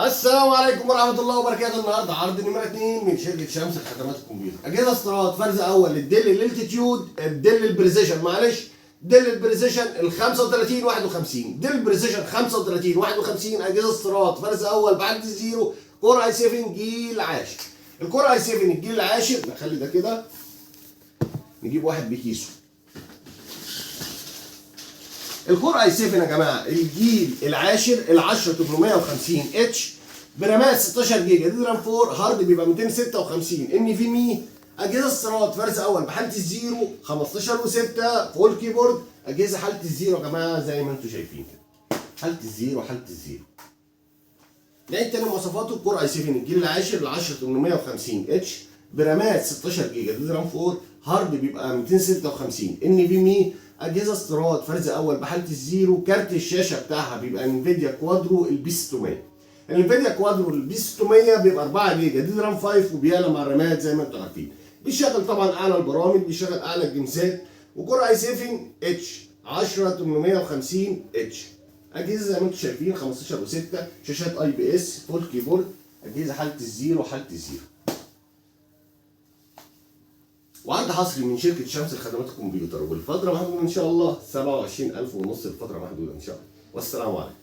السلام عليكم ورحمة الله وبركاته. النهارده عرض نمرة 2 من شركة شمس لخدمات الكمبيوتر. أجهزة استيراد فرز أول للديل الالتيتيود، الديل البريسيشن ديل البريسيشن ال 35 51، ديل البريسيشن 35 51 أجهزة استيراد فرز أول بعد الزيرو، كور اي 7 جيل عاشر. الكور اي 7 الجيل العاشر نخلي ده كده، نجيب واحد بكيسه. الكور اي 7 يا جماعه الجيل العاشر ال 10850 اتش برامات 16 جيجا، دي رام 4، هارد بيبقى 256 ان في مي. اجهزه استيراد فرز اول بحاله الزيرو 15 و6 فول كيبورد. اجهزه حاله الزيرو يا جماعه زي ما انتم شايفين كده، حاله الزيرو. نعيد تاني مواصفاته. الكور اي 7 الجيل العاشر ال 10850 اتش برامات 16 جيجا، دي رام 4، هارد بيبقى 256 ان في مي. اجهزه استيراد فرز اول بحاله الزيرو. كارت الشاشه بتاعها بيبقى انفيديا كوادرو البي 600. الانفيديا كوادرو البي 600 بيبقى 4 جيجا، دي رام 5، وبيعلى مع الرامات زي ما انتم عارفين. بيشغل طبعا اعلى البرامج، بيشغل اعلى الجنسات. وكور اي 7 اتش 10850 اتش اجهزه زي ما انتم شايفين 15 و6، شاشات اي بي اس، فول كيبورد. اجهزه حاله الزيرو. وعند حصري من شركه شمس لخدمات الكمبيوتر، والفتره محدوده ان شاء الله، 27500 الفتره محدوده ان شاء الله. والسلام عليكم.